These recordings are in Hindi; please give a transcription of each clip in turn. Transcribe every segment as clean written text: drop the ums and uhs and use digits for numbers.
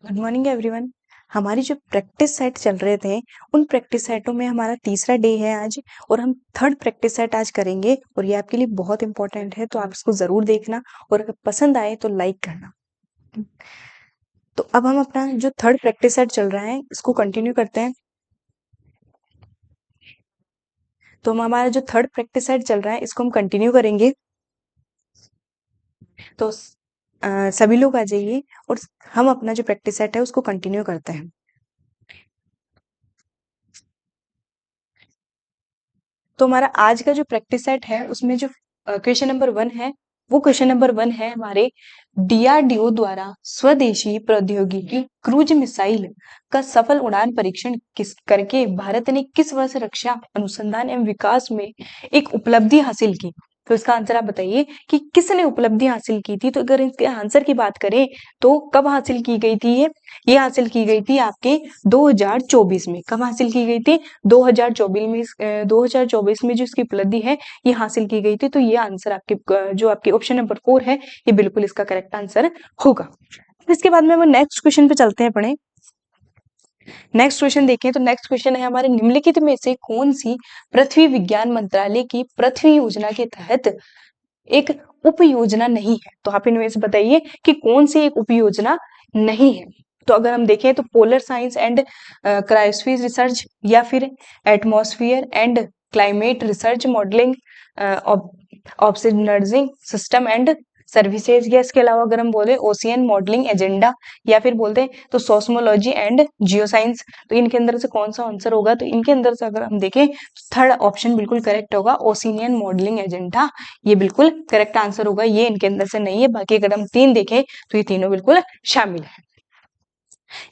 Good morning everyone. हमारी जो प्रैक्टिस सेट चल रहे थे उन प्रैक्टिस सेटों में हमारा तीसरा डे है आज, और हम थर्ड प्रैक्टिस सेट आज करेंगे और ये आपके लिए बहुत इंपॉर्टेंट है, तो आप इसको जरूर देखना और अगर पसंद आए तो लाइक करना। तो अब हम अपना जो थर्ड प्रैक्टिस सेट चल रहा है इसको कंटिन्यू करते हैं। तो हम हमारा जो थर्ड प्रैक्टिस सेट चल रहा है इसको हम कंटिन्यू करेंगे। तो सभी लोग आ जाइए और हम अपना जो प्रैक्टिस सेट है उसको कंटिन्यू करते हैं। तो हमारा आज का जो प्रैक्टिस सेट है उसमें जो क्वेश्चन नंबर 1 है वो क्वेश्चन नंबर 1 है हमारे डीआरडीओ द्वारा स्वदेशी प्रौद्योगिकी क्रूज मिसाइल का सफल उड़ान परीक्षण किस करके भारत ने किस वर्ष रक्षा अनुसंधान एवं विकास में एक उपलब्धि हासिल की। तो इसका आंसर आप बताइए कि किसने उपलब्धि हासिल की थी। तो अगर इसके आंसर की बात करें तो कब हासिल की गई थी ये हासिल की गई थी आपके 2024 में। कब हासिल की गई थी? 2024 में। 2024 में जो इसकी उपलब्धि है ये हासिल की गई थी। तो ये आंसर आपके जो आपके ऑप्शन नंबर 4 है ये बिल्कुल इसका करेक्ट आंसर होगा। इसके बाद में हम नेक्स्ट क्वेश्चन पे चलते हैं पढ़े। नेक्स्ट क्वेश्चन देखें तो नेक्स्ट क्वेश्चन है हमारे निम्नलिखित में से कौन सी पृथ्वी विज्ञान मंत्रालय की पृथ्वी योजना के तहत एक उप योजना नहीं है। तो आप इनमें से बताइए कि कौन सी एक उप योजना नहीं है। तो अगर हम देखें तो polar science and cryosphere research, या फिर atmosphere and climate research modelling, observing system and services, या इसके अलावा अगर हम बोले ओशियन मॉडलिंग एजेंडा, या फिर बोलते हैं तो सोस्मोलॉजी एंड जियोसाइंस। तो इनके अंदर से कौन सा आंसर होगा? तो इनके अंदर से अगर हम देखें तो थर्ड ऑप्शन बिल्कुल करेक्ट होगा, ओशियन मॉडलिंग एजेंडा। ये बिल्कुल करेक्ट आंसर होगा, ये इनके अंदर से नहीं है। बाकी अगर हम 3 देखें तो ये तीनों बिल्कुल शामिल है।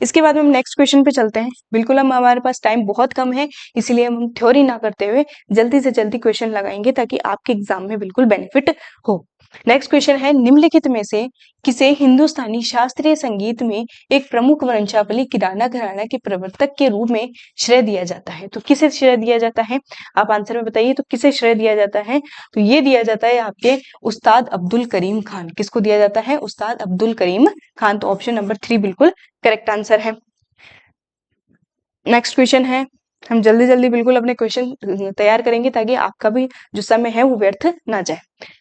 इसके बाद में हम नेक्स्ट क्वेश्चन पे चलते हैं। बिल्कुल हम हमारे पास टाइम बहुत कम है, इसलिए हम थ्योरी ना करते हुए जल्दी से जल्दी क्वेश्चन लगाएंगे ताकि आपके एग्जाम में बिल्कुल बेनिफिट हो। नेक्स्ट क्वेश्चन है निम्नलिखित में से किसे हिंदुस्तानी शास्त्रीय संगीत में एक प्रमुख वंशावली किराना घराना के प्रवर्तक के रूप में श्रेय दिया जाता है। तो किसे श्रेय दिया जाता है? आप आंसर में बताइए। तो किसे श्रेय दिया जाता है? तो ये दिया जाता है आपके उस्ताद अब्दुल करीम खान। किसको दिया जाता है? उस्ताद अब्दुल करीम खान। तो ऑप्शन नंबर 3 बिल्कुल करेक्ट आंसर है। नेक्स्ट क्वेश्चन है, हम जल्दी जल्दी बिल्कुल अपने क्वेश्चन तैयार करेंगे ताकि आपका भी जो समय है वो व्यर्थ ना जाए।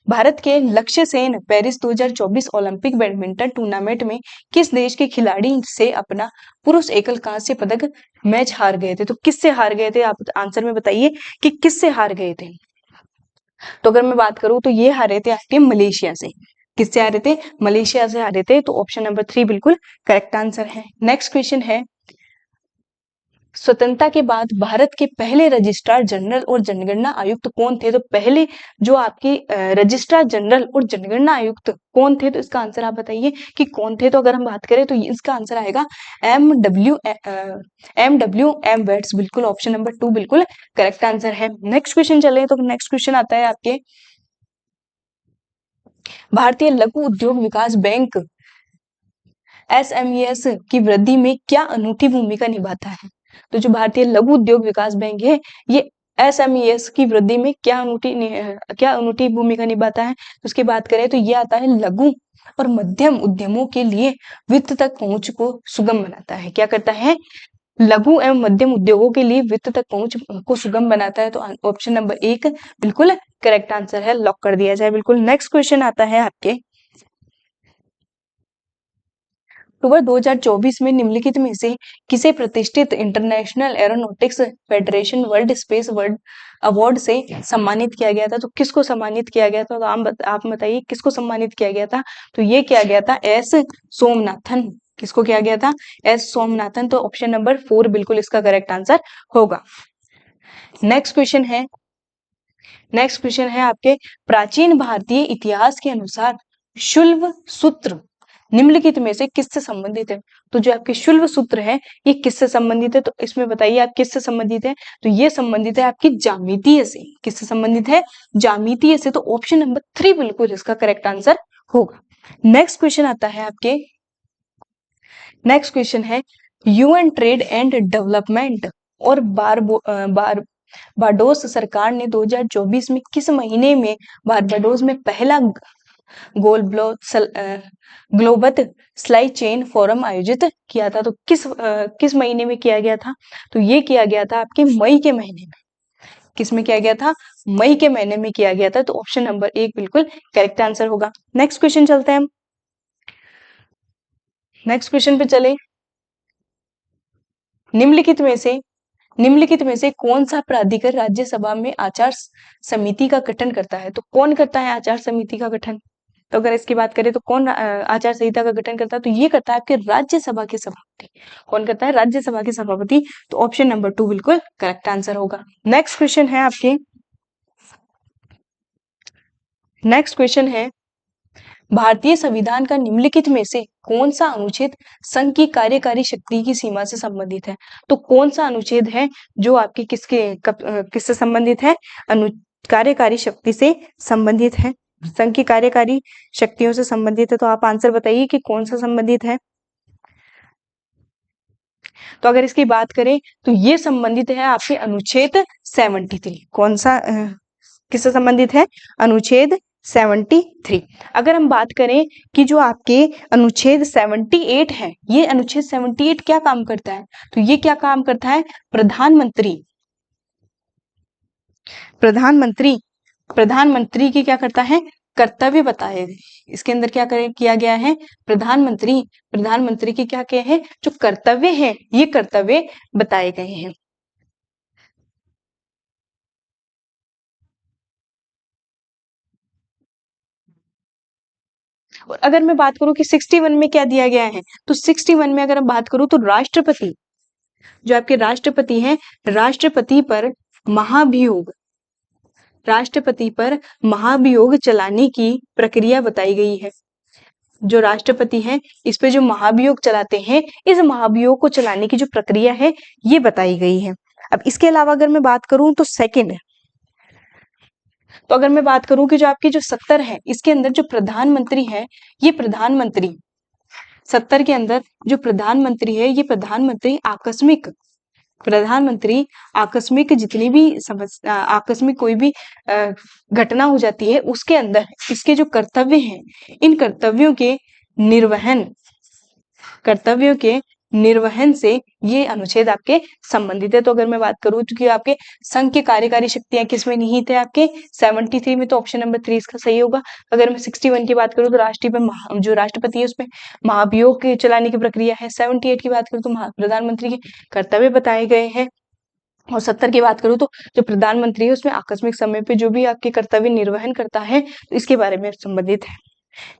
भारत के लक्ष्य Sen Paris 2024 Olympic badminton tournament में किस देश के खिलाड़ी से अपना पुरुष एकल कांस्य पदक मैच हार गए थे? तो किससे हार गए थे? आप आंसर में बताइए कि किससे हार गए थे। तो अगर मैं बात करूं तो ये हारे थे आपके मलेशिया से। किससे हारे थे? मलेशिया से हारे थे। तो ऑप्शन नंबर 3 बिल्कुल करेक्ट आंसर है। नेक्स्ट क्वेश्चन है, स्वतंत्रता के बाद भारत के पहले रजिस्ट्रार जनरल और जनगणना आयुक्त कौन थे? तो पहले जो आपके रजिस्ट्रार जनरल और जनगणना आयुक्त कौन थे? तो इसका आंसर आप बताइए कि कौन थे। तो अगर हम बात करें तो इसका आंसर आएगा एम वेट्स। बिल्कुल ऑप्शन नंबर 2 बिल्कुल करेक्ट आंसर है। नेक्स्ट क्वेश्चन चले तो नेक्स्ट क्वेश्चन आता है आपके भारतीय लघु उद्योग विकास बैंक एसएमईएस की वृद्धि में क्या अनूठी भूमिका निभाता है? तो जो भारतीय लघु उद्योग विकास बैंक है ये एसएमईएस की वृद्धि में क्या अनूठी भूमिका निभाता है? तो उसकी बात करें तो ये आता है लघु और मध्यम उद्यमों के लिए वित्त तक पहुंच को सुगम बनाता है। क्या करता है? लघु एवं मध्यम उद्योगों के लिए वित्त तक पहुंच को सुगम बनाता है। तो ऑप्शन नंबर 1 बिल्कुल करेक्ट आंसर है, लॉक कर दिया जाए। बिल्कुल नेक्स्ट क्वेश्चन आता है आपके अक्टूबर 2024 में निम्नलिखित में से किसे प्रतिष्ठित international aeronautics federation world space world award से सम्मानित किया गया था? तो किसको सम्मानित किया गया था? तो आप बताइए किसको सम्मानित किया गया था? तो ये किया गया था एस सोमनाथन। किसको किया गया था? एस सोमनाथन। तो ऑप्शन नंबर 4 बिल्कुल इसका करेक्ट आंसर होगा। नेक्स्ट क्वेश्चन है, नेक्स्ट क्वेश्चन है आपके प्राचीन भारतीय इतिहास के अनुसार शुल्व सूत्र निम्नलिखित में से किससे संबंधित है? तो जो आपके शुल्व सूत्र है ये किससे संबंधित है? तो इसमें बताइए आप किससे संबंधित है? तो ये संबंधित है आपकी ज्यामितीय से। किससे संबंधित है? ज्यामितीय से। तो ऑप्शन नंबर 3 बिल्कुल इसका करेक्ट आंसर होगा। नेक्स्ट क्वेश्चन आता है आपके, नेक्स्ट क्वेश्चन है यूएन ट्रेड एंड डेवलपमेंट और बारबाडोस सरकार ने 2024 में किस महीने में बारबाडोस में पहला ग्लोबल सप्लाई चेन फोरम आयोजित किया था। तो किस महीने में किया गया था? तो ये किया गया था आपके मई के महीने में। किस में किया गया था? मई के महीने में किया गया था। तो ऑप्शन नंबर 1 बिल्कुल करेक्ट आंसर होगा। नेक्स्ट क्वेश्चन चलते हैं हम। नेक्स्ट क्वेश्चन पे चले। निम्नलिखित में से कौन सा प्राधिकरण राज्यसभा में आचार समिति का गठन करता है? तो कौन करता है आचार समिति का गठन? तो अगर इसकी बात करें तो कौन आचार संहिता का गठन करता है? तो ये करता है आपके राज्यसभा के सभापति। कौन करता है? राज्यसभा के सभापति। तो ऑप्शन नंबर 2 बिल्कुल करेक्ट आंसर होगा। नेक्स्ट क्वेश्चन है आपके। नेक्स्ट क्वेश्चन है भारतीय संविधान का निम्नलिखित में से कौन सा अनुच्छेद संघ की कार्यकारी शक्ति की सीमा से संबंधित है? तो कौन सा अनुच्छेद है जो आपके किससे संबंधित है? कार्यकारी शक्ति से संबंधित है, संघ की कार्यकारी शक्तियों से संबंधित है। तो आप आंसर बताइए कि कौन सा संबंधित है। तो अगर इसकी बात करें तो ये संबंधित है आपके अनुच्छेद 73। कौन सा किससे संबंधित है? अनुच्छेद 73। अगर हम बात करें कि जो आपके अनुच्छेद 78 है, ये अनुच्छेद 78 क्या काम करता है? तो ये क्या काम करता है? प्रधानमंत्री की क्या करता है? कर्तव्य बताए गए। इसके अंदर क्या किया गया है? प्रधानमंत्री के क्या क्या है? जो कर्तव्य है, ये कर्तव्य बताए गए हैं। और अगर मैं बात करूं कि 61 में क्या दिया गया है, तो 61 में अगर हम बात करूं तो राष्ट्रपति, जो आपके राष्ट्रपति हैं, राष्ट्रपति पर महाभियोग चलाने की प्रक्रिया बताई गई है। जो राष्ट्रपति हैं, इस पे जो महाभियोग चलाते हैं, इस महाभियोग को चलाने की जो प्रक्रिया है, ये बताई गई है। अब इसके अलावा अगर मैं बात करूं तो तो अगर मैं बात करूं कि जो आपकी जो 70 है, इसके अंदर जो प्रधानमंत्री है, ये प्रधानमंत्री 70 के अंदर जो प्रधानमंत्री है, ये प्रधानमंत्री जितनी भी आकस्मिक कोई भी घटना हो जाती है, उसके अंदर इसके जो कर्तव्य हैं, इन कर्तव्यों के निर्वहन से ये अनुच्छेद आपके संबंधित है। तो अगर मैं बात करूं कि आपके संघ की कार्यकारी शक्तियां किसमें निहित है? आपके 73 में। तो ऑप्शन नंबर 3 इसका सही होगा। अगर मैं 61 की बात करूं तो जो राष्ट्रपति है उसमें महाभियोग के चलाने की प्रक्रिया है। 78 की बात करूं तो प्रधानमंत्री के कर्तव्य बताए गए हैं। और 70 की बात करूं तो जो प्रधानमंत्री है उसमें आकस्मिक समय पे जो भी आपके कर्तव्य निर्वहन करता है, तो इसके बारे में संबंधित है।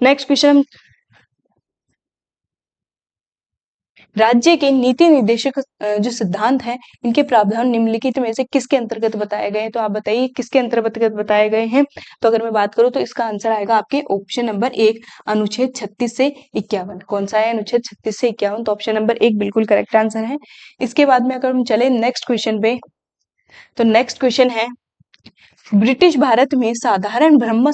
नेक्स्ट क्वेश्चन, राज्य के नीति निर्देशक जो सिद्धांत हैं, इनके प्रावधान निम्नलिखित में से किसके अंतर्गत बताए गए हैं? तो आप बताइए किसके अंतर्गत बताए गए हैं। तो अगर मैं बात करूं तो इसका आंसर आएगा आपके ऑप्शन नंबर 1, अनुच्छेद 36 से 51। कौन सा है? अनुच्छेद 36 से 51। तो ऑप्शन नंबर 1 बिल्कुल करेक्ट आंसर है। इसके बाद में अगर हम चले नेक्स्ट क्वेश्चन पे, तो नेक्स्ट क्वेश्चन है, ब्रिटिश भारत में साधारण ब्रह्म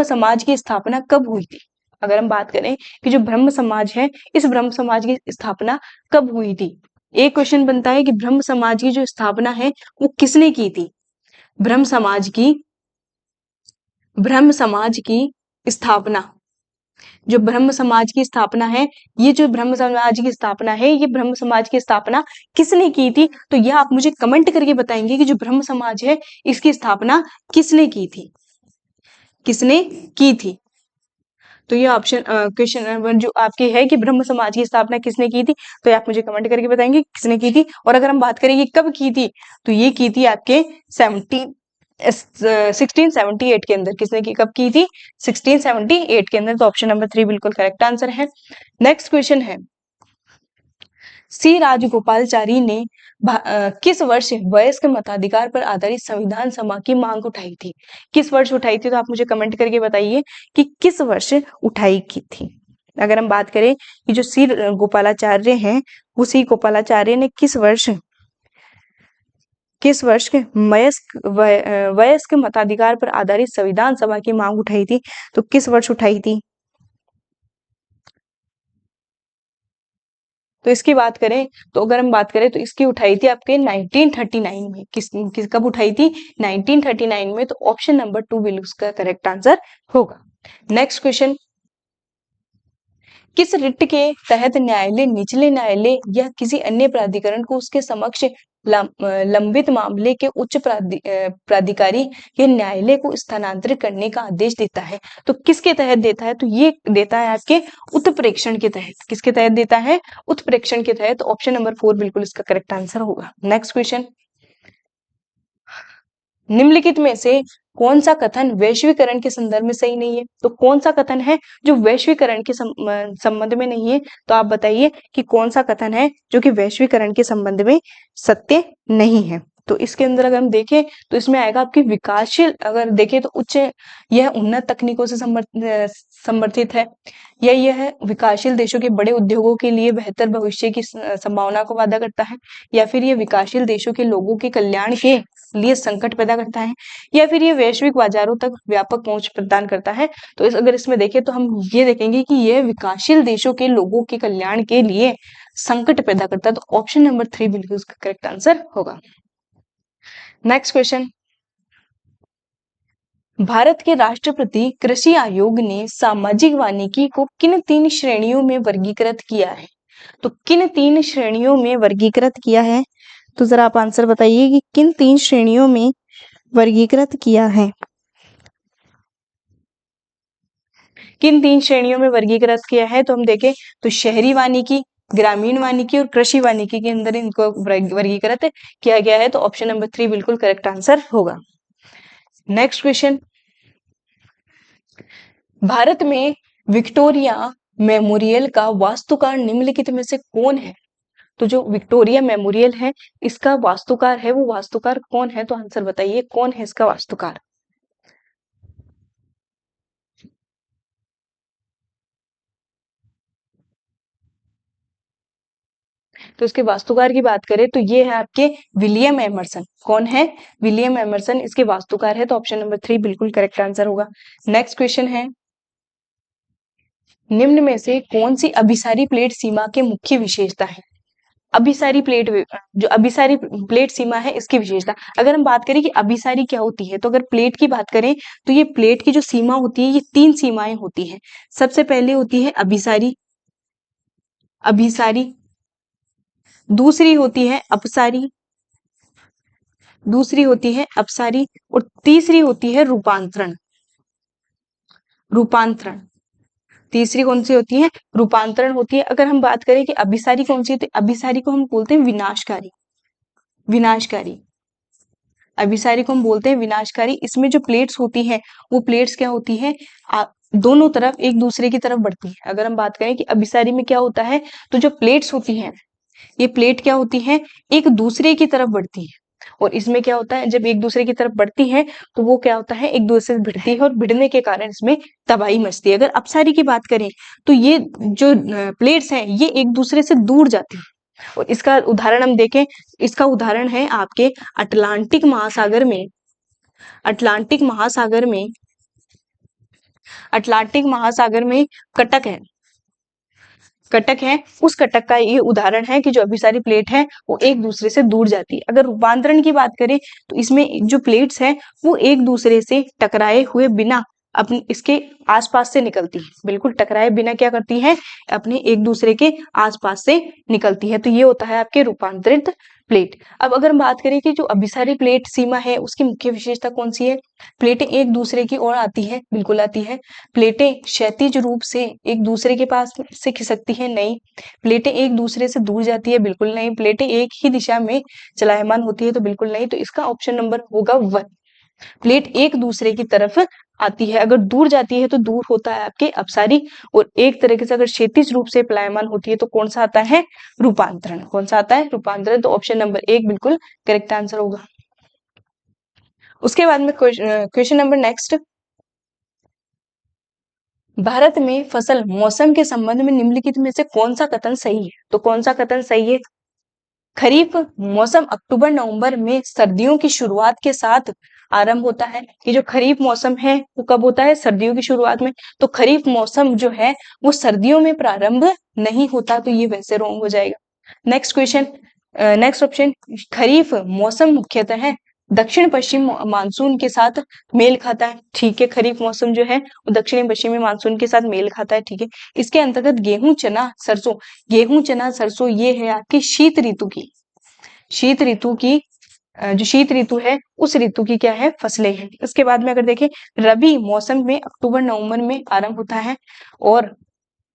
समाज की स्थापना कब हुई थी? अगर हम बात करें कि जो ब्रह्म समाज है, इस ब्रह्म समाज की स्थापना कब हुई थी? एक क्वेश्चन बनता है कि ब्रह्म समाज की जो स्थापना है वो किसने की थी? ब्रह्म समाज की स्थापना, जो ब्रह्म समाज की स्थापना है, ये जो ब्रह्म समाज की स्थापना है, ये ब्रह्म समाज की स्थापना किसने की थी? तो यह आप मुझे कमेंट करके बताएंगे कि जो ब्रह्म समाज है, इसकी स्थापना किसने की थी? तो ये ऑप्शन क्वेश्चन नंबर जो आपके है कि ब्रह्म समाज की स्थापना किसने की थी, तो ये आप मुझे कमेंट करके बताएंगे किसने की थी। और अगर हम बात करें ये कब की थी, तो ये की थी आपके 1678 के अंदर। किसने की, कब की थी? 1678 के अंदर। तो ऑप्शन नंबर 3 बिल्कुल करेक्ट आंसर है। नेक्स्ट क्वेश्चन है, सी राजगोपालचारी ने किस वर्ष वयस्क मताधिकार पर आधारित संविधान सभा की मांग उठाई थी? किस वर्ष उठाई थी? तो आप मुझे कमेंट करके बताइए कि किस वर्ष उठाई की थी। अगर हम बात करें कि जो सी गोपालाचार्य हैं, वो सी गोपालाचार्य ने किस वर्ष वयस्क मताधिकार पर आधारित संविधान सभा की मांग उठाई थी? तो किस वर्ष उठाई थी? तो इसकी बात करें तो अगर हम बात करें तो इसकी उठाई थी आपके 1939 में। कब उठाई थी? 1939 में। तो ऑप्शन नंबर 2 बिल्कुल उसका करेक्ट आंसर होगा। नेक्स्ट क्वेश्चन, किस रिट के तहत न्यायालय निचले न्यायालय या किसी अन्य प्राधिकरण को उसके समक्ष लंबित मामले के उच्च प्राधिकारी या न्यायालय को स्थानांतरित करने का आदेश देता है? तो किसके तहत देता है? तो ये देता है आपके उत्प्रेक्षण के तहत। किसके तहत देता है? उत्प्रेक्षण के तहत। ऑप्शन नंबर 4 बिल्कुल इसका करेक्ट आंसर होगा। नेक्स्ट क्वेश्चन, निम्नलिखित में से कौन सा कथन वैश्वीकरण के संदर्भ में सही नहीं है? तो कौन सा कथन है जो वैश्वीकरण के संबंध में नहीं है? तो आप बताइए कि कौन सा कथन है जो कि वैश्वीकरण के संबंध में सत्य नहीं है। तो इसके अंदर अगर हम देखें तो इसमें आएगा आपकी विकासशील, अगर देखें तो उच्च, यह उन्नत तकनीकों से समर्थित है, या यह विकासशील देशों के बड़े उद्योगों के लिए बेहतर भविष्य की संभावना को वादा करता है, या फिर यह विकासशील देशों के लोगों के कल्याण के लिए संकट पैदा करता है, या फिर ये वैश्विक बाजारों तक व्यापक पहुंच प्रदान करता है। तो अगर इसमें देखें तो हम ये देखेंगे कि यह विकासशील देशों के लोगों के कल्याण के लिए संकट पैदा करता है। तो ऑप्शन नंबर 3 बिल्कुल इसका करेक्ट आंसर होगा। नेक्स्ट क्वेश्चन, भारत के राष्ट्रपति कृषि आयोग ने सामाजिक वानिकी को किन 3 श्रेणियों में वर्गीकृत किया है? तो किन 3 श्रेणियों में वर्गीकृत किया है? तो जरा आप आंसर बताइए कि किन 3 श्रेणियों में वर्गीकृत किया है? किन 3 श्रेणियों में वर्गीकृत किया है? तो हम देखें तो शहरी वानिकी, ग्रामीण वानिकी और कृषि वानिकी के अंदर इनको वर्गीकृत किया गया है। तो ऑप्शन नंबर 3 बिल्कुल करेक्ट आंसर होगा। नेक्स्ट क्वेश्चन, भारत में विक्टोरिया मेमोरियल का वास्तुकार निम्नलिखित में से कौन है? तो जो विक्टोरिया मेमोरियल है इसका वास्तुकार है, वो वास्तुकार कौन है? तो आंसर बताइए कौन है इसका वास्तुकार? तो इसके वास्तुकार की बात करें तो ये है आपके विलियम एमर्सन। कौन है? विलियम एमर्सन इसके वास्तुकार है। तो ऑप्शन नंबर 3 बिल्कुल करेक्ट आंसर होगा। नेक्स्ट क्वेश्चन है, निम्न में से कौन सी अभिसारी प्लेट सीमा के मुख्य विशेषता है? अभिसारी प्लेट, जो अभिसारी प्लेट सीमा है इसकी विशेषता, अगर हम बात करें कि अभिसारी क्या होती है, तो अगर प्लेट की बात करें तो ये प्लेट की जो सीमा होती है ये 3 सीमाएं होती हैं। सबसे पहले होती है अभिसारी, अभिसारी, दूसरी होती है अपसारी, दूसरी होती है अपसारी, और तीसरी होती है रूपांतरण। रूपांतरण, तीसरी कौन सी होती है? रूपांतरण होती है। अगर हम बात करें कि अभिसारी कौन सी होती है, अभिसारी को हम बोलते हैं विनाशकारी, विनाशकारी, अभिसारी को हम बोलते हैं विनाशकारी। इसमें जो प्लेट्स होती हैं वो प्लेट्स क्या होती है? दोनों तरफ एक दूसरे की तरफ बढ़ती है। अगर हम बात करें कि अभिसारी में क्या होता है, तो जो प्लेट्स होती हैं ये प्लेट क्या होती है? एक दूसरे की तरफ बढ़ती है। और इसमें क्या होता है, जब एक दूसरे की तरफ बढ़ती है तो वो क्या होता है? एक दूसरे से भिड़ती है, और भिड़ने के कारण इसमें तबाही मचती है। अगर अपसारी की बात करें तो ये जो प्लेट्स हैं ये एक दूसरे से दूर जाती है। और इसका उदाहरण हम देखें, इसका उदाहरण है आपके अटलांटिक महासागर में, अटलांटिक महासागर में, अटलांटिक महासागर में कटक है, कटक है, उस कटक का ये उदाहरण है कि जो अभिसारी प्लेट है वो एक दूसरे से दूर जाती है। अगर रूपांतरण की बात करें तो इसमें जो प्लेट्स हैं वो एक दूसरे से टकराए हुए बिना अपने इसके आसपास से निकलती है। बिल्कुल टकराए बिना क्या करती है? अपने एक दूसरे के आसपास से निकलती है। तो ये होता है आपके रूपांतरित प्लेट। अब अगर हम बात करें कि जो अभिसारी प्लेट सीमा है उसकी मुख्य विशेषता कौन सी है? प्लेटें एक दूसरे की ओर आती है, बिल्कुल आती है। प्लेटें क्षैतिज रूप से एक दूसरे के पास से खिसकती है, नहीं। प्लेटें एक दूसरे से दूर जाती है, बिल्कुल नहीं। प्लेटें एक ही दिशा में चलायमान होती है, तो बिल्कुल नहीं। तो इसका ऑप्शन नंबर होगा 1। प्लेट एक दूसरे की तरफ आती है, अगर दूर जाती है तो दूर होता है आपके अपसारी, और एक तरीके से अगर क्षैतिज रूप से प्लायमान होती है तो कौन सा आता है? रूपांतरण। कौन सा आता है? रूपांतरण। तो ऑप्शन नंबर 1 बिल्कुल करेक्ट आंसर होगा। उसके बाद में क्वेश्चन नंबर नेक्स्ट, भारत में फसल मौसम के संबंध में निम्नलिखित में से कौन सा कथन सही है? तो कौन सा कथन सही है? खरीफ मौसम अक्टूबर नवंबर में सर्दियों की शुरुआत के साथ आरंभ होता है। ये जो खरीफ मौसम है वो कब होता है? सर्दियों की शुरुआत में। तो खरीफ मौसम जो है वो सर्दियों में प्रारंभ नहीं होता, तो ये वैसे रॉन्ग हो जाएगा। नेक्स्ट क्वेश्चन, नेक्स्ट ऑप्शन, खरीफ मौसम मुख्यतः दक्षिण पश्चिम मानसून के साथ मेल खाता है, ठीक है। खरीफ मौसम जो है वो दक्षिणी पश्चिमी मानसून के साथ मेल खाता है, ठीक है। इसके अंतर्गत गेहूं चना सरसों, गेहूं चना सरसों ये है आपकी शीत ऋतु की, शीत ऋतु की जो शीत ऋतु है उस ऋतु की क्या है फसलें हैं। इसके बाद में अगर देखें रबी मौसम में अक्टूबर नवंबर में आरंभ होता है, और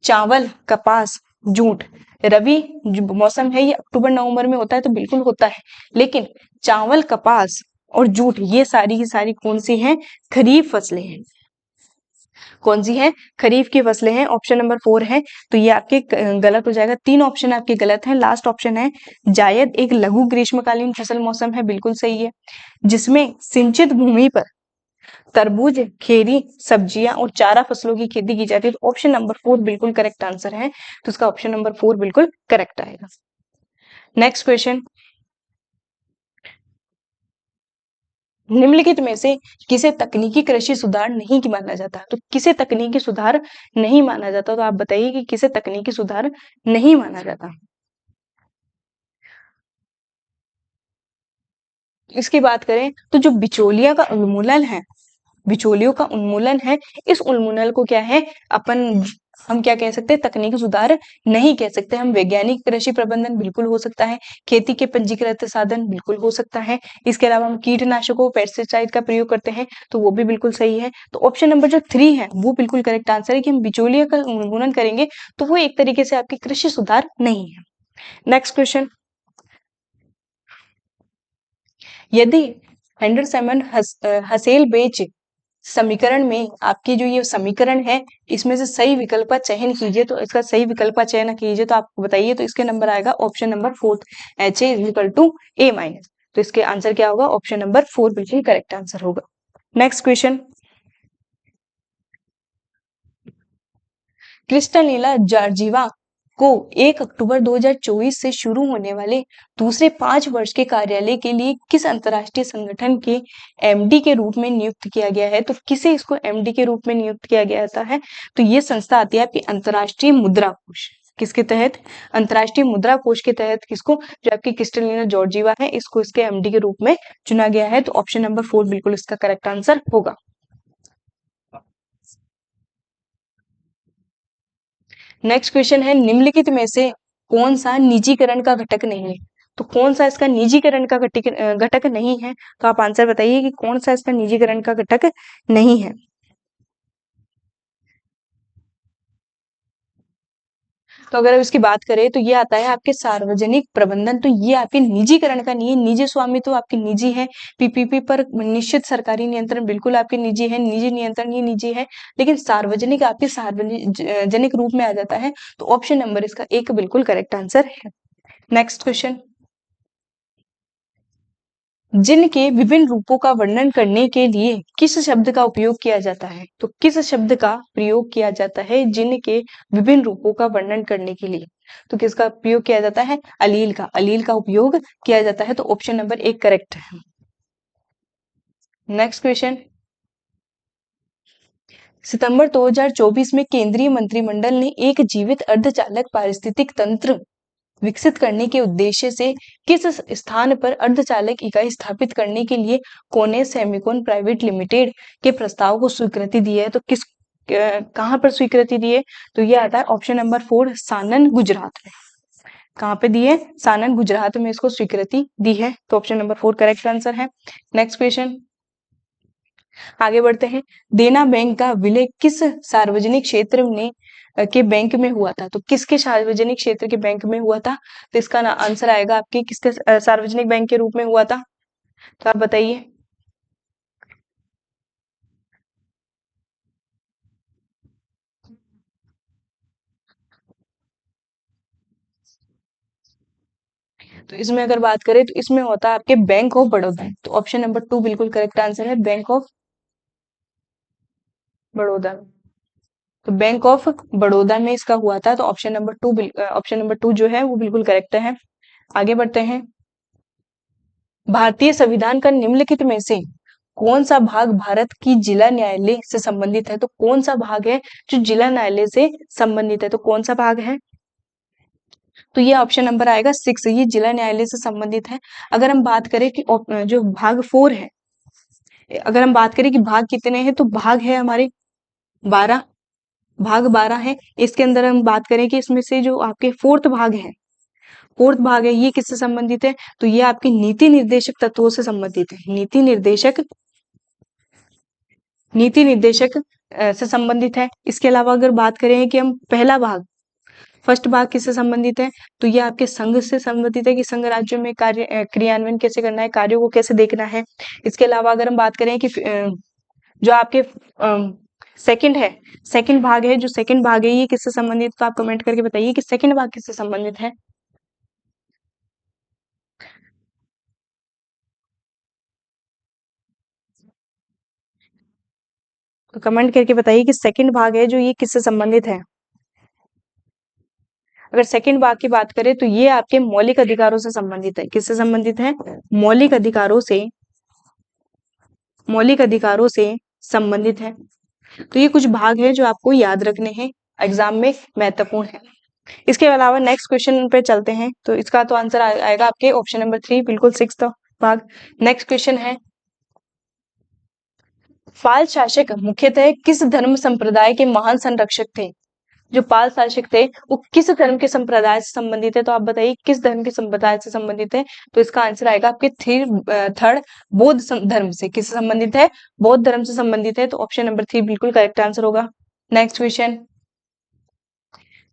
चावल कपास जूट, रबी जो मौसम है ये अक्टूबर नवंबर में होता है तो बिल्कुल होता है, लेकिन चावल कपास और जूट ये सारी की सारी कौन सी हैं, खरीफ फसलें हैं। कौन सी है, खरीफ की फसलें हैं। ऑप्शन नंबर 4 है, तो ये आपके गलत हो जाएगा। 3 ऑप्शन आपके गलत हैं। लास्ट ऑप्शन है जायद एक लघु ग्रीष्मकालीन फसल मौसम है, बिल्कुल सही है, जिसमें सिंचित भूमि पर तरबूज खेरी सब्जियां और चारा फसलों की खेती की जाती है। तो ऑप्शन नंबर 4 बिल्कुल करेक्ट आंसर है, तो इसका ऑप्शन नंबर 4 बिल्कुल करेक्ट आएगा। नेक्स्ट क्वेश्चन, निम्नलिखित में से किसे तकनीकी कृषि सुधार नहीं माना जाता, तो किसे तकनीकी सुधार नहीं माना जाता, तो आप बताइए कि किसे तकनीकी सुधार नहीं माना जाता। इसकी बात करें तो जो बिचौलिया का उन्मूलन है, बिचौलियों का उन्मूलन है, इस उन्मूलन को क्या है अपन हम क्या कह सकते हैं, तकनीकी सुधार नहीं कह सकते। हम वैज्ञानिक कृषि प्रबंधन बिल्कुल हो सकता है, खेती के पंजीकृत साधन बिल्कुल हो सकता है, इसके अलावा हम कीटनाशकों पेस्टिसाइड का प्रयोग करते हैं तो वो भी बिल्कुल सही है। तो ऑप्शन नंबर जो 3 है वो बिल्कुल करेक्ट आंसर है कि हम बिचौलिया का उन्मूलन करेंगे तो वो एक तरीके से आपकी कृषि सुधार नहीं है। नेक्स्ट क्वेश्चन, यदि हेंडरसन हसेल बेच समीकरण में आपकी जो ये समीकरण है इसमें से सही विकल्प का चयन कीजिए, तो इसका सही विकल्प का चयन कीजिए तो आपको बताइए, तो इसके नंबर आएगा ऑप्शन नंबर 4 HA=A-, तो इसके आंसर क्या होगा, ऑप्शन नंबर 4 बिल्कुल करेक्ट आंसर होगा। नेक्स्ट क्वेश्चन, क्रिस्टलिना जॉर्जीवा को 1 अक्टूबर 2024 से शुरू होने वाले दूसरे 5 वर्ष के कार्यालय के लिए किस अंतर्राष्ट्रीय संगठन के एमडी के रूप में नियुक्त किया गया है, तो किसे इसको एमडी के रूप में नियुक्त किया गया है, तो ये संस्था आती है आपकी अंतर्राष्ट्रीय मुद्रा कोष। किसके तहत, अंतर्राष्ट्रीय मुद्रा कोष के तहत किसको, जो आपकी क्रिस्टलिना जॉर्जीवा है इसको इसके एमडी के रूप में चुना गया है, तो ऑप्शन नंबर 4 बिल्कुल इसका करेक्ट आंसर होगा। नेक्स्ट क्वेश्चन है, निम्नलिखित में से कौन सा निजीकरण का घटक नहीं है, तो कौन सा इसका निजीकरण का घटक नहीं है, तो आप आंसर बताइए कि कौन सा इसका निजीकरण का घटक नहीं है। तो अगर इसकी बात करें तो ये आता है आपके सार्वजनिक प्रबंधन, तो ये आपके निजीकरण का नहीं है। निजी स्वामी तो आपके निजी है, पीपीपी पर निश्चित सरकारी नियंत्रण बिल्कुल आपके निजी है, निजी नियंत्रण ये निजी है, लेकिन सार्वजनिक आपके सार्वजनिक रूप में आ जाता है, तो ऑप्शन नंबर इसका 1 बिल्कुल करेक्ट आंसर है। नेक्स्ट क्वेश्चन, जिनके विभिन्न रूपों का वर्णन करने के लिए किस शब्द का उपयोग किया जाता है, तो किस शब्द का प्रयोग किया जाता है जिनके विभिन्न रूपों का वर्णन करने के लिए, तो किसका प्रयोग किया जाता है, अलील का, अलील का उपयोग किया जाता है, तो ऑप्शन नंबर 1 करेक्ट है। नेक्स्ट क्वेश्चन, सितंबर 2024 में केंद्रीय मंत्रिमंडल ने एक जीवित अर्धचालक पारिस्थितिक तंत्र विकसित करने के उद्देश्य से किस स्थान पर अर्धचालक इकाई स्थापित करने के लिए कोने सेमिकॉन प्राइवेट लिमिटेड के प्रस्ताव को स्वीकृति दी है, तो किस कहां पर स्वीकृति दी है, तो ये आता है ऑप्शन नंबर 4 सानन गुजरात में। कहां पे दी है, सानन गुजरात में इसको स्वीकृति दी है, तो ऑप्शन नंबर 4 करेक्ट आंसर है। नेक्स्ट क्वेश्चन, आगे बढ़ते हैं, देना बैंक का विलय किस सार्वजनिक क्षेत्र में के बैंक में हुआ था, तो किसके सार्वजनिक क्षेत्र के बैंक में हुआ था, तो इसका आंसर आएगा आपके किसके सार्वजनिक बैंक के रूप में हुआ था, तो आप बताइए। तो इसमें अगर बात करें तो इसमें होता है आपके बैंक ऑफ बड़ौदा, तो ऑप्शन नंबर 2 बिल्कुल करेक्ट आंसर है, बैंक ऑफ बड़ौदा। तो बैंक ऑफ बड़ौदा में इसका हुआ था, तो ऑप्शन नंबर 2 जो है वो बिल्कुल करेक्ट है। आगे बढ़ते हैं, भारतीय संविधान का निम्नलिखित में से कौन सा भाग भारत की जिला न्यायालय से संबंधित है, तो कौन सा भाग है जो जिला न्यायालय से संबंधित है, तो कौन सा भाग है, तो ये ऑप्शन नंबर आएगा 6, ये जिला न्यायालय से संबंधित है। अगर हम बात करें कि जो भाग 4 है, अगर हम बात करें कि भाग कितने हैं, तो भाग है हमारे 12, भाग 12 है। इसके अंदर हम बात करें कि इसमें से जो आपके फोर्थ भाग है, ये किससे संबंधित है, तो ये आपकी नीति निर्देशक तत्वों से संबंधित है। नीति निर्देशक से संबंधित है। इसके अलावा अगर बात करें कि हम पहला भाग, फर्स्ट भाग किससे संबंधित है, तो ये आपके संघ से संबंधित है कि संघ राज्यों में कार्य क्रियान्वयन कैसे करना है, कार्यों को कैसे देखना है। इसके अलावा अगर हम बात करें कि जो आपके सेकंड भाग है, जो सेकंड भाग है ये किससे संबंधित, तो आप कमेंट करके बताइए कि सेकंड भाग किससे संबंधित है। तो कमेंट करके बताइए कि सेकंड भाग है जो ये किससे संबंधित है। अगर सेकंड भाग की बात करें तो ये आपके मौलिक अधिकारों से संबंधित है। किससे संबंधित है, मौलिक अधिकारों से संबंधित है। तो ये कुछ भाग है जो आपको याद रखने हैं, एग्जाम में महत्वपूर्ण है। इसके अलावा नेक्स्ट क्वेश्चन पे चलते हैं। तो इसका तो आंसर आएगा आपके ऑप्शन नंबर 3, बिल्कुल 6 भाग। नेक्स्ट क्वेश्चन है, पाल शासक मुख्यतः किस धर्म संप्रदाय के महान संरक्षक थे। जो पाल शासक थे वो किस धर्म के संप्रदाय से संबंधित है, तो आप बताइए किस धर्म के संप्रदाय से संबंधित है। तो इसका आंसर आएगा आपके थर्ड, बौद्ध धर्म से। किससे संबंधित है, बौद्ध धर्म से संबंधित है। तो ऑप्शन नंबर 3 बिल्कुल करेक्ट आंसर होगा। नेक्स्ट क्वेश्चन,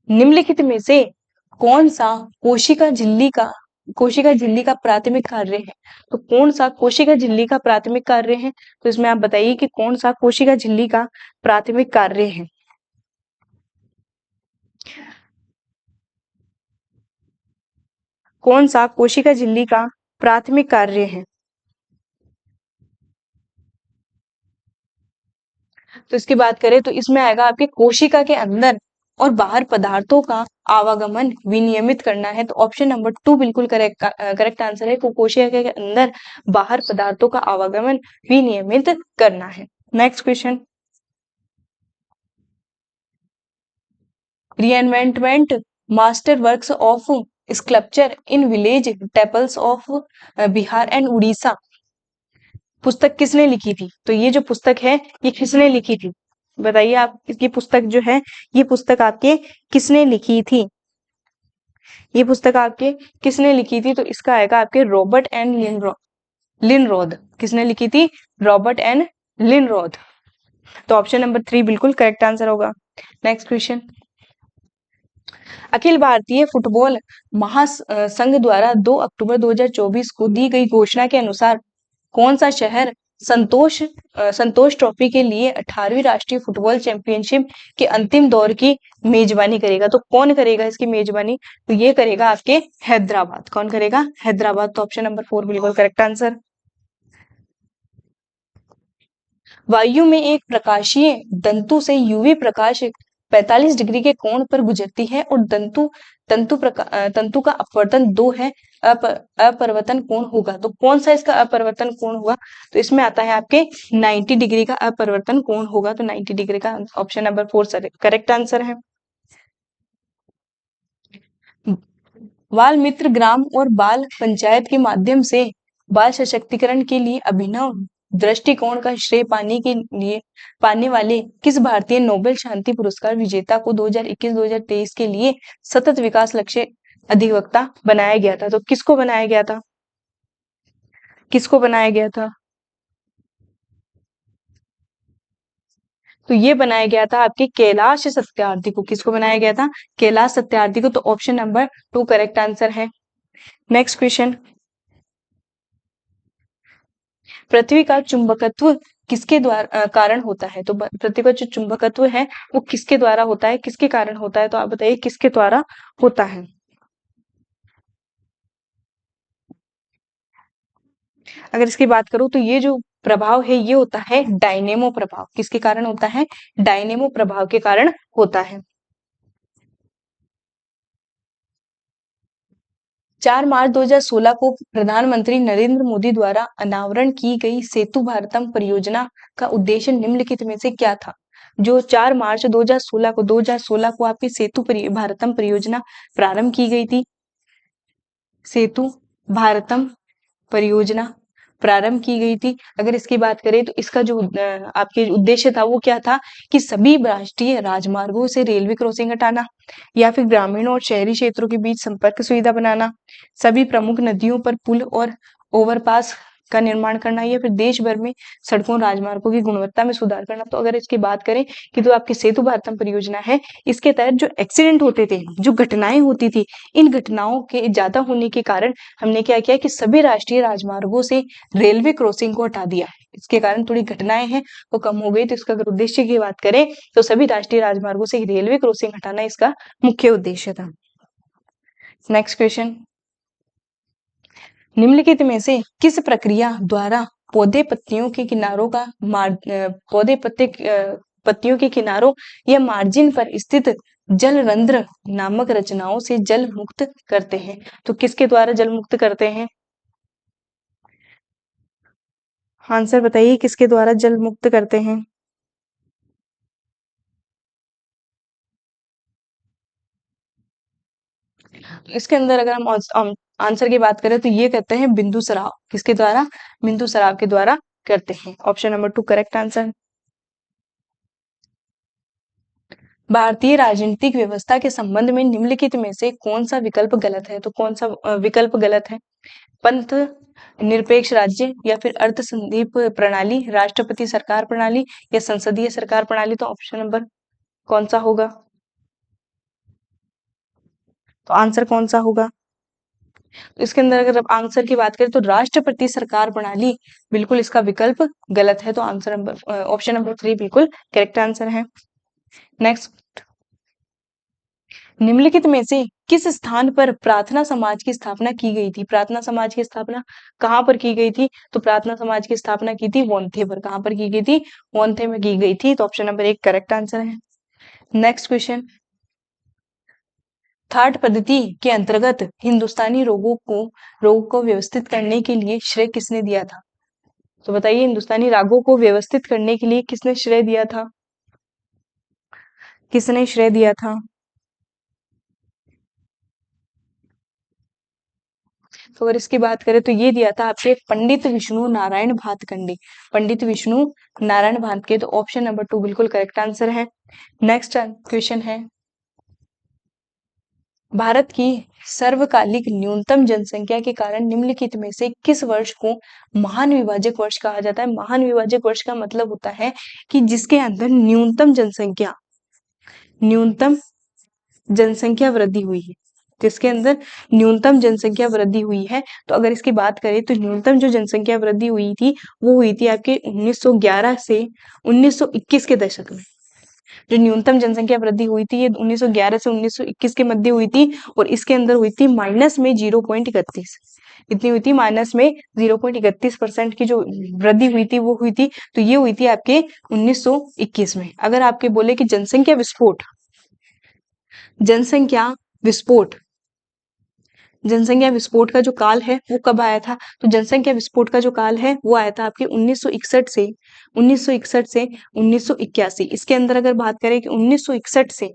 निम्नलिखित में से कौन सा कोशिका झिल्ली का प्राथमिक कार्य है। तो कौन सा कोशिका झिल्ली का प्राथमिक कार्य है, तो इसमें आप बताइए कि कौन सा कोशिका झिल्ली का प्राथमिक कार्य है। कौन सा कोशिका झिल्ली का प्राथमिक कार्य है। तो इसकी बात करें तो इसमें आएगा आपके कोशिका के अंदर और बाहर पदार्थों का आवागमन विनियमित करना है। तो ऑप्शन नंबर 2 बिल्कुल करेक्ट आंसर है। कोशिका के अंदर बाहर पदार्थों का आवागमन विनियमित करना है। Next question, reinventment master works of sculpture in village temples of Bihar and Orissa पुस्तक किसने लिखी थी। तो ये जो पुस्तक है ये किसने लिखी थी, बताइए आप। इसकी पुस्तक जो है ये पुस्तक आपके किसने लिखी थी, ये पुस्तक आपके किसने लिखी थी। तो इसका आएगा आपके रॉबर्ट एंड लिनरोद। किसने लिखी थी, रॉबर्ट एंड लिनरोद। तो ऑप्शन नंबर 3 बिल्कुल करेक्ट आंसर होगा। Next question, Akhil Bharatiya football महासंघ द्वारा 2 अक्टूबर 2024 को दी गई घोषणा के अनुसार कौन सा शहर संतोष ट्रॉफी के लिए 18वीं राष्ट्रीय फुटबॉल चैंपियनशिप के अंतिम दौर की मेजबानी करेगा। तो कौन करेगा इसकी मेजबानी, तो ये करेगा आपके हैदराबाद। कौन करेगा, हैदराबाद। तो ऑप्शन नंबर 4 बिल्कुल करेक्ट आंसर। वायु में एक प्रकाशीय तंतु से यूवी प्रकाश 45 डिग्री के कोण पर गुजरती है और तंतु का अपवर्तन 2 है, अपवर्तन कोण होगा। तो कौन सा इसका अपवर्तन कोण होगा, तो इसमें आता है आपके 90 डिग्री का अपवर्तन कोण होगा। तो 90 डिग्री का ऑप्शन नंबर 4 करेक्ट आंसर है। बाल मित्र ग्राम और बाल पंचायत के माध्यम से बाल सशक्तिकरण के लिए अभिनव दृष्टिकोण का श्रेय पाने वाले किस भारतीय नोबेल शांति पुरस्कार विजेता को 2021-2023 के लिए सतत विकास लक्ष्य अधिवक्ता बनाया गया था। तो किसको बनाया गया था, किसको बनाया गया था, तो ये बनाया गया था आपके कैलाश सत्यार्थी को। किसको बनाया गया था, कैलाश सत्यार्थी को। तो ऑप्शन नंबर 2 करेक्ट आंसर है। नेक्स्ट क्वेश्चन, पृथ्वी का चुंबकत्व किसके द्वारा कारण होता है। तो पृथ्वी का जो चुंबकत्व है वो किसके द्वारा होता है, किसके कारण होता है। तो आप बताइए किसके द्वारा होता है। अगर इसकी बात करूं तो ये जो प्रभाव है ये होता है डायनेमो प्रभाव। किसके कारण होता है, डायनेमो प्रभाव के कारण होता है। 4 मार्च 2016 को प्रधानमंत्री नरेंद्र मोदी द्वारा अनावरण की गई सेतु भारतम परियोजना का उद्देश्य निम्नलिखित में से क्या था। जो 4 मार्च 2016 को आपकी भारतम परियोजना प्रारंभ की गई थी। सेतु भारतम परियोजना प्रारंभ की गई थी। अगर इसकी बात करें तो इसका जो आपके उद्देश्य था वो क्या था कि सभी राष्ट्रीय राजमार्गों से रेलवे क्रॉसिंग हटाना, या फिर ग्रामीण और शहरी क्षेत्रों के बीच संपर्क सुविधा बनाना, सभी प्रमुख नदियों पर पुल और ओवरपास का निर्माण करना, या फिर देश भर में सड़कों राजमार्गों की गुणवत्ता में सुधार करना। तो अगर इसकी बात करें कि जो आपकी सेतु भारतम परियोजना है, इसके तहत जो एक्सीडेंट होते थे, जो घटनाएं होती थी, इन घटनाओं के ज्यादा होने के कारण हमने क्या किया कि सभी राष्ट्रीय राजमार्गों से रेलवे क्रॉसिंग को हटा दिया। इसके कारण थोड़ी घटनाएं हैं वो कम हो गई। तो इसका अगर उद्देश्य की बात करें तो सभी राष्ट्रीय राजमार्गों से रेलवे क्रॉसिंग हटाना इसका मुख्य उद्देश्य था। नेक्स्ट क्वेश्चन, निम्नलिखित में से किस प्रक्रिया द्वारा पौधे पत्तियों के किनारों का पत्तियों के किनारों या मार्जिन पर स्थित जलरंध्र नामक रचनाओं से जल मुक्त करते हैं? तो किसके द्वारा जल मुक्त करते हैं? आंसर बताइए, किसके द्वारा जल मुक्त करते हैं? इसके अंदर अगर हम आंसर की बात करें तो ये कहते हैं बिंदु सराव। किसके द्वारा? बिंदु सराव के द्वारा करते हैं। Option number 2 correct answer. भारतीय राजनीतिक व्यवस्था के संबंध में निम्नलिखित में से कौन सा विकल्प गलत है? तो कौन सा विकल्प गलत है? पंथ निरपेक्ष राज्य, या फिर अर्ध संघीय प्रणाली, राष्ट्रपति सरकार प्रणाली, या संसदीय सरकार प्रणाली? तो ऑप्शन नंबर कौन सा होगा? तो आंसर कौन सा होगा? इसके अंदर अगर आप आंसर की बात करें तो राष्ट्रपति सरकार प्रणाली बिल्कुल इसका विकल्प गलत है। तो आंसर नंबर ऑप्शन नंबर 3 बिल्कुल करेक्ट आंसर है। नेक्स्ट, निम्नलिखित में से किस स्थान पर प्रार्थना समाज की स्थापना की गई थी? प्रार्थना समाज की स्थापना कहाँ पर की गई थी? तो प्रार्थना समाज की स्थापना की थी वोंथे पर। कहाँ पर की गई थी? वोंथे में की गई थी। तो ऑप्शन नंबर 1 करेक्ट आंसर है। नेक्स्ट क्वेश्चन, थाट पद्धति के अंतर्गत हिंदुस्तानी रोगों को व्यवस्थित करने के लिए श्रेय किसने दिया था? तो बताइए, हिंदुस्तानी रागों को व्यवस्थित करने के लिए किसने श्रेय दिया था? किसने श्रेय दिया था? तो अगर इसकी बात करें तो ये दिया था आपके पंडित विष्णु नारायण भातखंडे। पंडित विष्णु नारायण भातखंडे। तो ऑप्शन नंबर 2 बिल्कुल करेक्ट आंसर है। नेक्स्ट क्वेश्चन है, भारत की सर्वकालिक न्यूनतम जनसंख्या के कारण निम्नलिखित में से किस वर्ष को महान विभाजक वर्ष कहा जाता है? महान विभाजक वर्ष का मतलब होता है कि जिसके अंदर न्यूनतम जनसंख्या वृद्धि हुई है, जिसके अंदर न्यूनतम जनसंख्या वृद्धि हुई है। तो अगर इसकी बात करें तो न्यूनतम जो जनसंख्या वृद्धि हुई थी वो हुई थी आपके 1911 से 1921 के दशक में। जो न्यूनतम जनसंख्या वृद्धि हुई थी ये 1911 से 1921 के मध्य हुई थी, और इसके अंदर हुई थी माइनस में 0.31। कितनी हुई थी? माइनस में 0.31% की जो वृद्धि हुई थी वो हुई थी। तो ये हुई थी आपके 1921 में। अगर आपके बोले कि जनसंख्या विस्फोट जनसंख्या विस्फोट का जो काल है वो कब आया था? तो जनसंख्या विस्फोट का जो काल है वो आया था आपके 1961 से 1981। इसके अंदर अगर बात करें कि 1961 से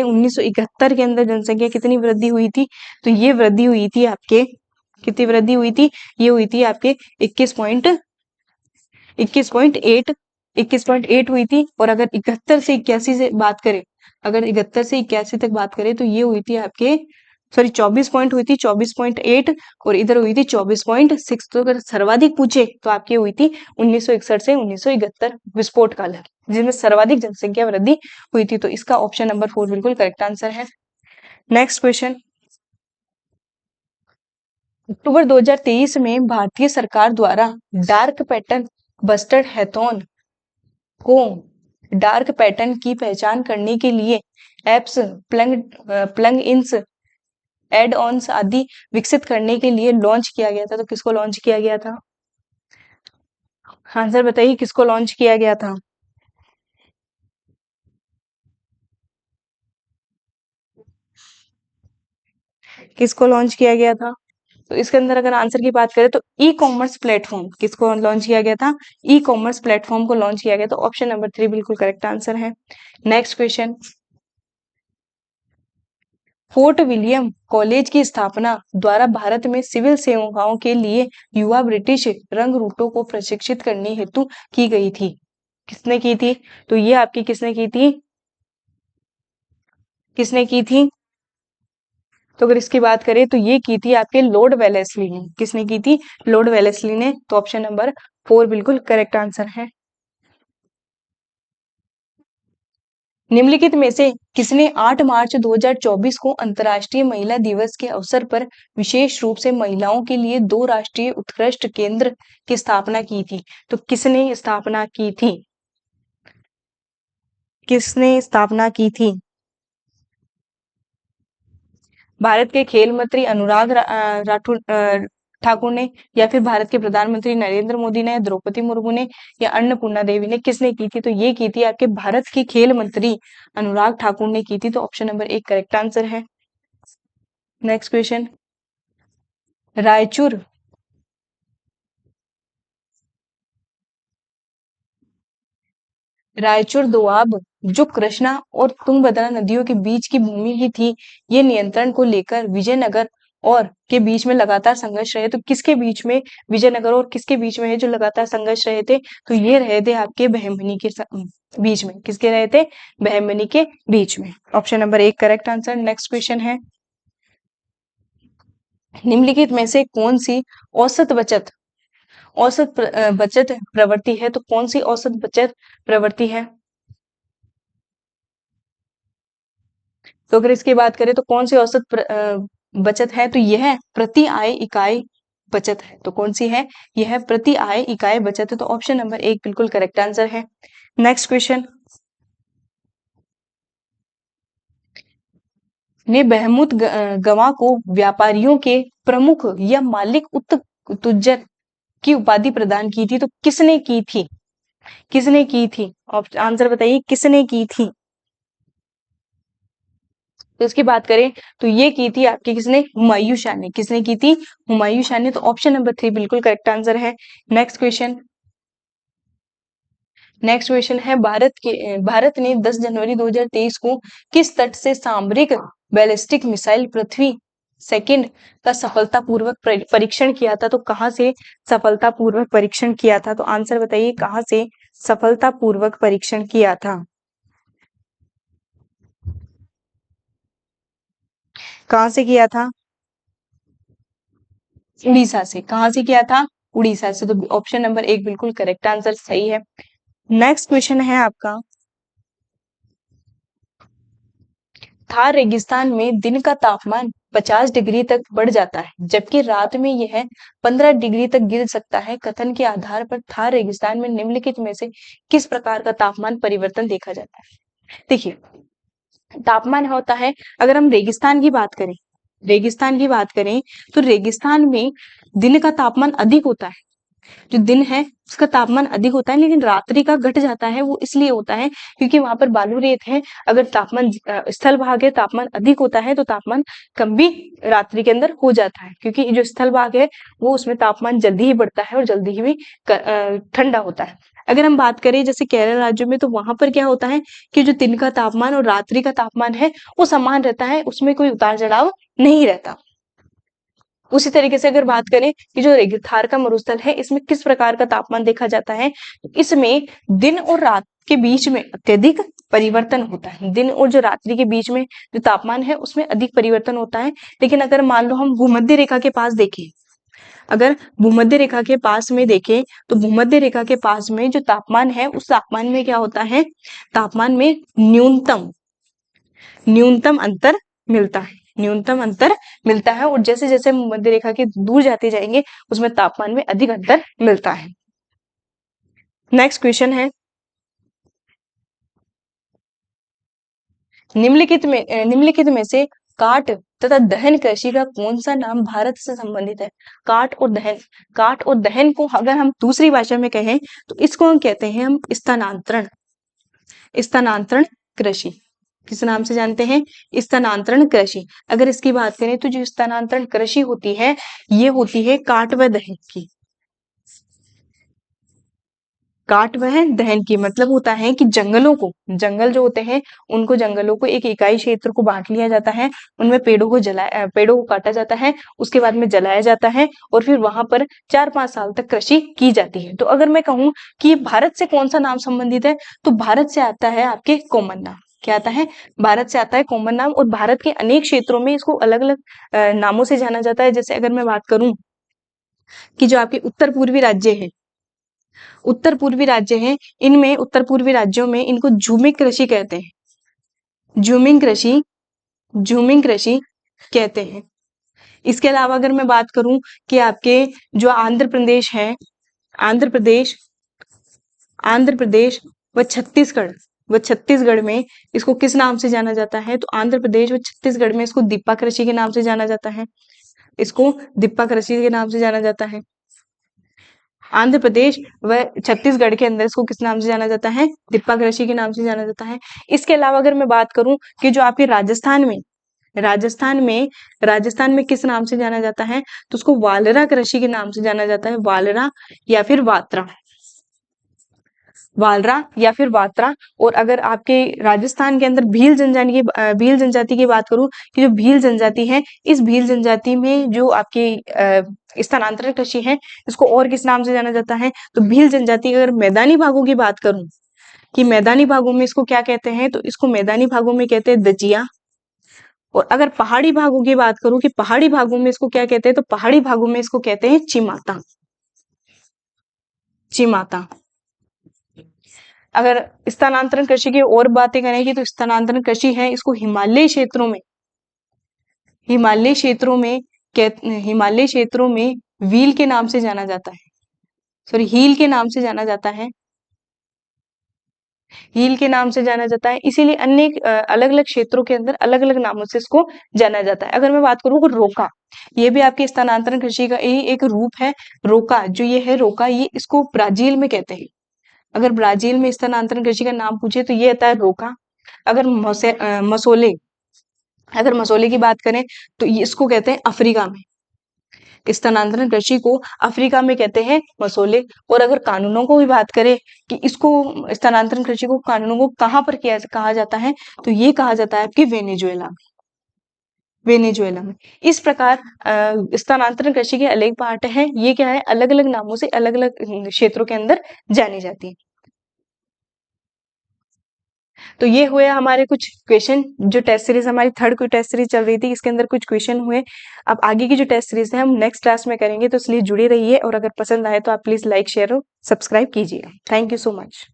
1971 के अंदर जनसंख्या कितनी वृद्धि हुई थी? तो ये वृद्धि हुई थी आपके, कितनी वृद्धि हुई थी? ये हुई थी आपके 21.8 हुई थी। और अगर 71 से 81 से बात करें, अगर 71 से 81 तक बात करें तो ये हुई थी आपके, सॉरी 24 पॉइंट हुई थी 24.8, और इधर हुई थी 24.6। तो अगर सर्वाधिक पूछे तो आपकी हुई थी 1961 से 1971 विस्फोट काल, जिसमें सर्वाधिक जनसंख्या वृद्धि हुई थी। तो इसका ऑप्शन नंबर 4 बिल्कुल करेक्ट आंसर है। नेक्स्ट क्वेश्चन, अक्टूबर 2023 में भारतीय सरकार द्वारा डार्क पैटर्न बस्टर्ड हैथॉन को डार्क पैटर्न की पहचान करने के लिए एप्स, प्लग इन्स, एड ऑन्स आदि विकसित करने के लिए लॉन्च किया गया था। तो किसको लॉन्च किया गया था? आंसर बताइए, किसको लॉन्च किया गया था? किसको लॉन्च किया गया था? तो इसके अंदर अगर आंसर की बात करें तो ई कॉमर्स प्लेटफॉर्म किसको लॉन्च किया गया था, ई कॉमर्स प्लेटफॉर्म को लॉन्च किया गया। तो ऑप्शन नंबर 3 बिल्कुल करेक्ट आंसर है। Next question, fort William college की स्थापना द्वारा भारत में सिविल सेवाओं के लिए युवा ब्रिटिश रंगरूटों को प्रशिक्षित करने हेतु की गई थी। किसने की थी? तो ये आपकी किसने की थी? किसने की थी? तो अगर इसकी बात करें तो ये की थी आपके लॉर्ड वेलेस्ली ने। किसने की थी? लॉर्ड वेलेस्ली ने। तो ऑप्शन नंबर 4 बिल्कुल करेक्ट आंसर है। निम्नलिखित में से किसने 8 मार्च 2024 को अंतर्राष्ट्रीय महिला दिवस के अवसर पर विशेष रूप से महिलाओं के लिए 2 राष्ट्रीय उत्कृष्ट केंद्र की स्थापना की थी? तो किसने स्थापना की थी? किसने स्थापना की थी? भारत के खेल मंत्री अनुराग राठौर ठाकुर ने, या फिर भारत के प्रधानमंत्री नरेंद्र मोदी ने, द्रौपदी मुर्मू ने, या अन्नपूर्णा देवी ने? किसने की थी? तो ये की थी आपके भारत के खेल मंत्री अनुराग ठाकुर ने की थी। तो ऑप्शन नंबर 1 करेक्ट आंसर है। नेक्स्ट क्वेश्चन, रायचूर रायचूर दोआब जो कृष्णा और तुंगभद्रा नदियों के बीच की भूमि ही थी, ये नियंत्रण को लेकर विजयनगर और के बीच में लगातार संघर्ष रहे। तो किसके बीच में? विजयनगर और किसके बीच में है जो लगातार संघर्ष रहे थे? तो ये रहे थे आपके बहमनी के बीच में। किसके रहे थे? बहमनी के बीच में। Option number 1 correct answer. Next question है, निम्नलिखित में से कौन सी औसत बचत प्रवृत्ति है? तो कौन सी औसत बचत प्रवृत्ति है? तो अगर इसकी बात करें तो कौन सी औसत बचत है? तो यह प्रति आय इकाई बचत है। तो कौन सी है? यह प्रति आय इकाई बचत है। तो ऑप्शन नंबर 1 बिल्कुल करेक्ट आंसर है। नेक्स्ट क्वेश्चन, ने बहमुत गवाह को व्यापारियों के प्रमुख या मालिक तुज्जर की उपाधि प्रदान की थी। तो किसने की थी? किसने की थी? आंसर बताइए, किसने की थी? तो इसकी बात करें तो ये की थी आपकी किसने? हुमायूं शाह ने। किसने की थी? हुमायूं शाह ने। तो ऑप्शन नंबर 3 बिल्कुल करेक्ट आंसर है। नेक्स्ट क्वेश्चन, है भारत ने 10 जनवरी 2023 को किस तट से सामरिक बैलिस्टिक मिसाइल पृथ्वी सेकंड का सफलतापूर्वक परीक्षण किया था? तो कहां से सफलतापूर्वक परीक्षण किया था? तो आंसर बताइए, कहां से सफलतापूर्वक परीक्षण किया था? कहां से किया था? उड़ीसा से। कहां से किया था? उड़ीसा से। तो ऑप्शन नंबर 1 बिल्कुल करेक्ट आंसर सही है। नेक्स्ट क्वेश्चन है आपका, थार रेगिस्तान में दिन का तापमान 50 डिग्री तक बढ़ जाता है, जबकि रात में यह 15 डिग्री तक गिर सकता है। कथन के आधार पर थार रेगिस्तान में निम्नलिखित में से किस प्रकार का तापमान परिवर्तन देखा जाता है? देखिए, तापमान होता है, अगर हम रेगिस्तान की बात करें तो रेगिस्तान में दिन का तापमान अधिक होता है। जो दिन है उसका तापमान अधिक होता है, लेकिन रात्रि का घट जाता है। वो इसलिए होता है क्योंकि वहां पर बालू रेत है। अगर तापमान स्थल भाग है, तापमान अधिक होता है, तो तापमान कम भी रात्रि के अंदर हो जाता है, क्योंकि जो स्थल भाग है वो उसमें तापमान जल्दी ही बढ़ता है और जल्दी ही भी ठंडा होता है। अगर हम बात करें जैसे केरल राज्य में, तो वहां पर क्या होता है कि जो दिन का तापमान और रात्रि का तापमान है वो समान रहता है, उसमें कोई उतार चढ़ाव नहीं रहता। उसी तरीके से अगर बात करें कि जो रेगिस्तान का मरुस्थल है, इसमें किस प्रकार का तापमान देखा जाता है? इसमें दिन और रात के बीच में अत्यधिक परिवर्तन होता है। दिन और जो रात्रि के बीच में जो तापमान है उसमें अधिक परिवर्तन होता है। लेकिन अगर मान लो हम भूमध्य रेखा के पास देखें, अगर भूमध्य रेखा के पास में देखें, तो भूमध्य रेखा के पास में जो तापमान है उस तापमान में क्या होता है? तापमान में न्यूनतम अंतर मिलता है। न्यूनतम अंतर मिलता है, और जैसे जैसे मध्य रेखा के दूर जाते जाएंगे उसमें तापमान में अधिक अंतर मिलता है। नेक्स्ट क्वेश्चन है, निम्नलिखित में से काट तथा दहन कृषि का कौन सा नाम भारत से संबंधित है? काट और दहन को अगर हम दूसरी भाषा में कहें तो इसको हम कहते हैं हम स्थानांतरण कृषि। किस नाम से जानते हैं? स्थानांतरण कृषि। अगर इसकी बात करें तो जो स्थानांतरण कृषि होती है ये होती है काट व दहन की। काट व दहन की मतलब होता है कि जंगलों को, जंगल जो होते हैं उनको, जंगलों को एक इकाई क्षेत्र को बांट लिया जाता है, उनमें पेड़ों को काटा जाता है, उसके बाद में जलाया जाता है और फिर वहां पर 4-5 साल तक कृषि की जाती है। तो अगर मैं कहूँ कि भारत से कौन सा नाम संबंधित है, तो भारत से आता है आपके कॉमन नाम। क्या आता है? भारत से आता है कॉमन नाम। और भारत के अनेक क्षेत्रों में इसको अलग अलग नामों से जाना जाता है। जैसे अगर मैं बात करूं कि जो आपके उत्तर पूर्वी राज्य है, उत्तर पूर्वी राज्य हैं, इनमें उत्तर पूर्वी राज्यों में इनको झूमिंग कृषि कहते हैं। झूमिंग कृषि कहते हैं। इसके अलावा अगर मैं बात करूं कि आपके जो आंध्र प्रदेश है, आंध्र प्रदेश आंध्र प्रदेश व छत्तीसगढ़ में इसको किस नाम से जाना जाता है? तो आंध्र प्रदेश व छत्तीसगढ़ में इसको दिप्पा कृषि के नाम से जाना जाता है। इसको दिप्पा कृषि के नाम से जाना जाता है। आंध्र प्रदेश व छत्तीसगढ़ के अंदर इसको किस नाम से जाना जाता है? दिप्पा कृषि के नाम से जाना जाता है। इसके अलावा अगर मैं बात करूं कि जो आपके राजस्थान में किस नाम से जाना जाता है? तो उसको वालरा कृषि के नाम से जाना जाता है। वालरा या फिर वात्रा, वालरा या फिर वात्रा। और अगर आपके राजस्थान के अंदर भील जनजाति की बात करूं कि जो भील जनजाति है, इस भील जनजाति में जो आपकी स्थानांतरण कृषि है इसको और किस नाम से जाना जाता है? तो भील जनजाति। अगर मैदानी भागों की बात करूं कि मैदानी भागों में इसको क्या कहते हैं, तो इसको मैदानी भागों में कहते हैं दजिया। और अगर पहाड़ी भागों की बात करूं कि पहाड़ी भागों में इसको क्या कहते हैं, तो पहाड़ी भागों में इसको कहते हैं चिमाता। चिमाता। अगर स्थानांतरण कृषि की और बातें करें कि तो स्थानांतरण कृषि है इसको हिमालय क्षेत्रों में हिमालय क्षेत्रों में व्हील के नाम से जाना जाता है। सॉरी, हील के नाम से जाना जाता है। हील के नाम से जाना जाता है। इसीलिए अन्य अलग अलग क्षेत्रों के अंदर अलग अलग नामों से इसको जाना जाता है। अगर मैं बात करूँ रोका, ये भी आपके स्थानांतरण कृषि का ही एक रूप है। रोका जो ये है, रोका, ये इसको ब्राजील में कहते हैं। अगर ब्राजील में स्थानांतरण कृषि का नाम पूछे तो ये आता है रोका। अगर मसोले की बात करें तो इसको कहते हैं अफ्रीका में, स्थानांतरण कृषि को अफ्रीका में कहते हैं मसोले। और अगर कानूनों को भी बात करें कि इसको स्थानांतरण कृषि को कानूनों को कहाँ पर कहा जाता है, तो ये कहा जाता है आपकी वेनेजुएला में। इस प्रकार स्थानांतरण कृषि के अलग पार्ट है। ये क्या है, अलग अलग नामों से अलग अलग क्षेत्रों के अंदर जानी जाती है। तो ये हुए हमारे कुछ क्वेश्चन, जो टेस्ट सीरीज हमारी थर्ड कोई टेस्ट सीरीज चल रही थी, इसके अंदर कुछ क्वेश्चन हुए। अब आगे की जो टेस्ट सीरीज है हम नेक्स्ट क्लास में करेंगे, तो इसलिए जुड़े रहिए। और अगर पसंद आए तो आप प्लीज लाइक, शेयर और सब्सक्राइब कीजिए। Thank you so much.